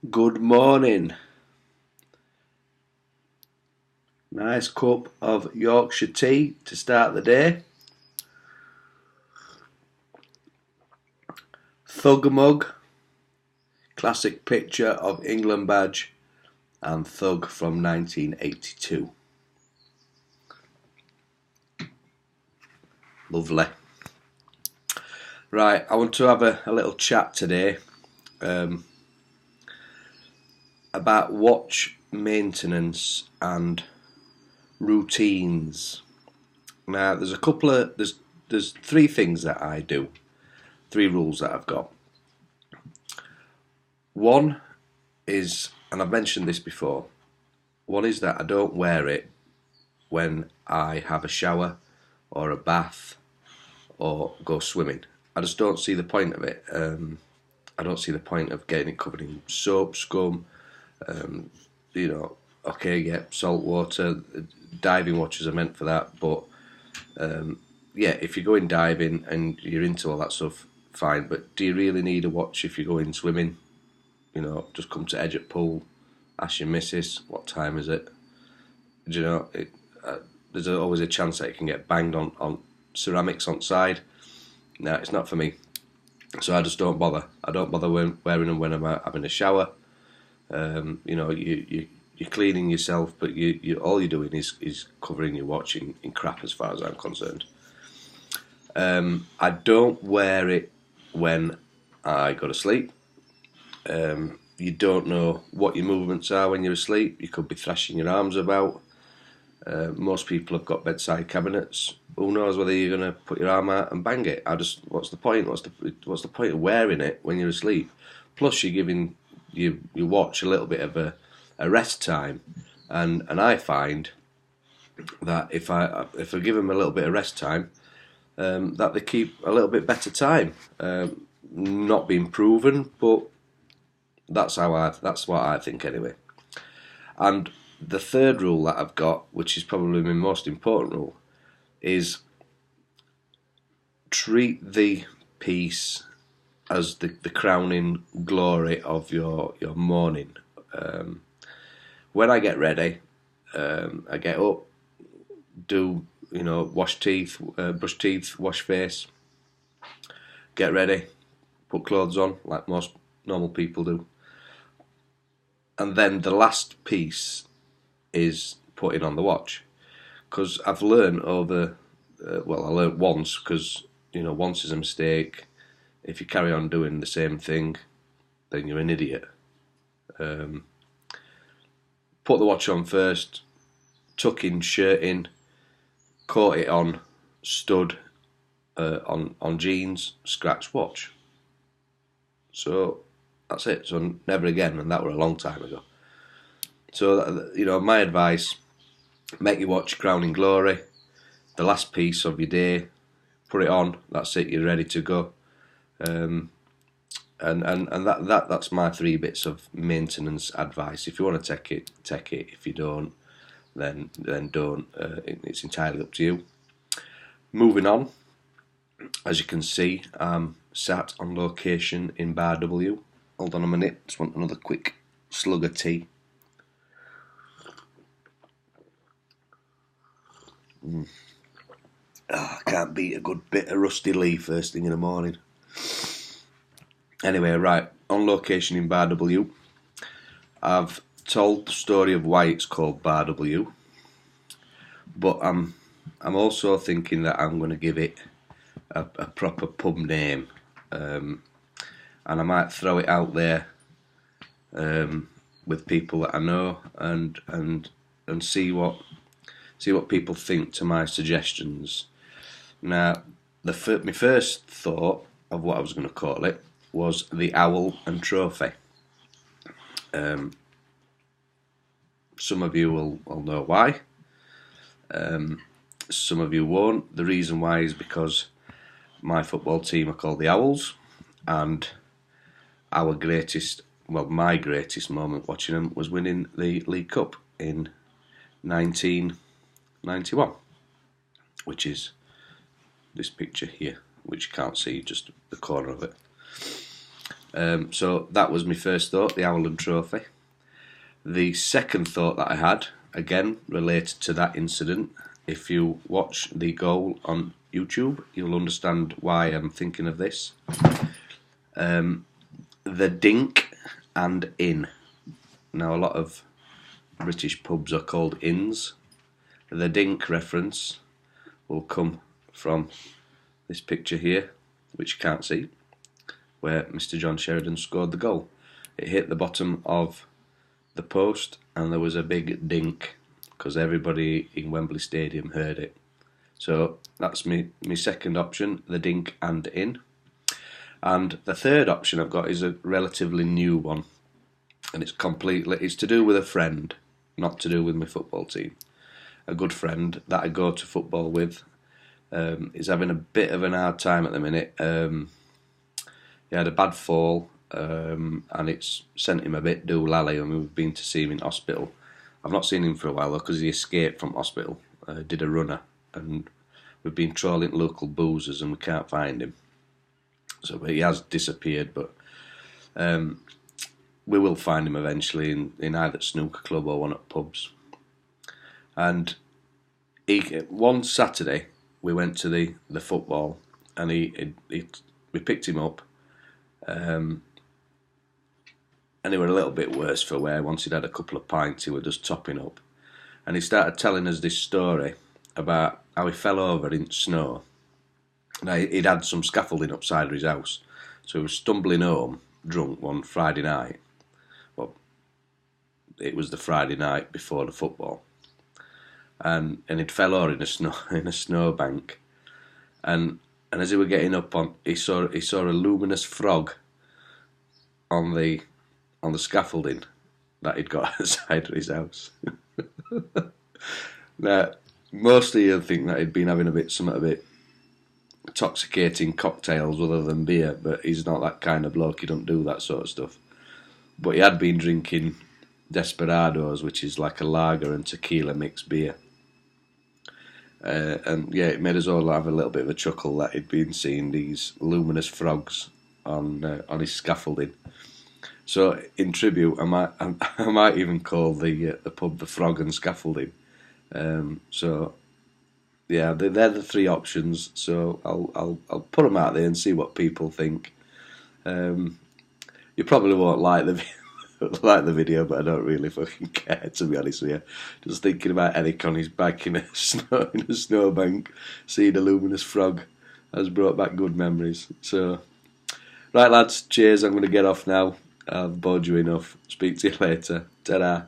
Good morning. Nice cup of Yorkshire tea to start the day. Thug a mug. Classic picture of England badge and thug from 1982. Lovely. Right, I want to have a little chat today about watch maintenance and routines. Now, there's three things that I do, three rules that I've got. One is, and I've mentioned this before, one is that I don't wear it when I have a shower or a bath or go swimming. I just don't see the point of it. I don't see the point of getting it covered in soap, scum, okay, yeah, salt water. Diving watches are meant for that, but yeah, if you're going diving and you're into all that stuff, fine, but do you really need a watch if you're going swimming? Just come to edge at pool, ask your missus, what time is it? There's always a chance that it can get banged on ceramics on side. No, it's not for me. So I just don't bother. I don't bother wearing them when I'm having a shower. You're cleaning yourself, but all you're doing is covering your watch in crap, as far as I'm concerned. I don't wear it when I go to sleep. You don't know what your movements are when you're asleep. You could be thrashing your arms about. Most people have got bedside cabinets. Who knows whether you're going to put your arm out and bang it? What's the point? What's the point of wearing it when you're asleep? Plus, you're giving your watch a little bit of a rest time, and I find that if I give them a little bit of rest time, that they keep a little bit better time. Not being proven, but that's what I think anyway. And the third rule that I've got, which is probably my most important rule, is treat the piece as the crowning glory of your morning. When I get ready, I get up, do wash teeth, brush teeth, wash face, get ready, put clothes on like most normal people do, and then the last piece is putting on the watch. Because I've learned I learned once, because once is a mistake. If you carry on doing the same thing, then you're an idiot. Put the watch on first, tuck in, shirt in, coat it on, stud on jeans, scratch watch. So that's it. So never again, and that were a long time ago. So my advice: make your watch crowning glory. The last piece of your day, put it on. That's it. You're ready to go. And that's my 3 bits of maintenance advice. If you want to take it, take it. If you don't, then don't. It's entirely up to you. Moving on, as you can see, I'm sat on location in Bar W. Hold on a minute. Just want another quick slug of tea. I can't beat a good bit of rusty Lee first thing in the morning. Anyway, right, on location in Bar W. I've told the story of why it's called Bar W, but I'm also thinking that I'm going to give it a proper pub name, and I might throw it out there with people that I know and see what people think to my suggestions. Now, my first thought of what I was going to call it was the Owl and Trophy. Some of you will know why. Some of you won't. The reason why is because my football team are called the Owls, and my greatest moment watching them was winning the League Cup in 1991, which is this picture here, which you can't see, just the corner of it. So that was my first thought, the Howland Trophy. The second thought that I had, again related to that incident, if you watch the goal on YouTube, you'll understand why I'm thinking of this. The dink and inn. Now, a lot of British pubs are called inns. The dink reference will come from this picture here, which you can't see, where Mr. John Sheridan scored the goal. It hit the bottom of the post and there was a big dink because everybody in Wembley Stadium heard it. So that's my second option, the dink and inn. And the third option I've got is a relatively new one, and it's to do with a friend, not to do with my football team. A good friend that I go to football with is having a bit of an hard time at the minute. He had a bad fall, and it's sent him a bit doolally, and we've been to see him in hospital. I've not seen him for a while though, because he escaped from hospital, did a runner, and we've been trawling local boozers and we can't find him. So he has disappeared, but we will find him eventually in either snooker club or one at pubs. And one Saturday we went to the football, and we picked him up, and he were a little bit worse for wear. Once he'd had a couple of pints, he was just topping up, and he started telling us this story about how he fell over in snow. Now, he'd had some scaffolding upside his house, so he was stumbling home drunk one Friday night. Well, it was the Friday night before the football, and he'd fell over in a snowbank, and as he were getting up on, he saw a luminous frog on the scaffolding that he'd got outside of his house. Now, mostly you'd think that he'd been having something a bit intoxicating cocktails other than beer, but he's not that kind of bloke. He don't do that sort of stuff. But he had been drinking Desperados, which is like a lager and tequila mixed beer. And yeah, it made us all have a little bit of a chuckle that he'd been seeing these luminous frogs on his scaffolding. So in tribute, I might even call the pub the Frog and Scaffolding. So yeah, they're the three options. So I'll put them out there and see what people think. You probably won't like the video, but I don't really fucking care, to be honest with you. Just thinking about Eric on his back in a snowbank, seeing a luminous frog, has brought back good memories. So, right lads, cheers. I'm going to get off now. I've bored you enough. Speak to you later. Ta-da.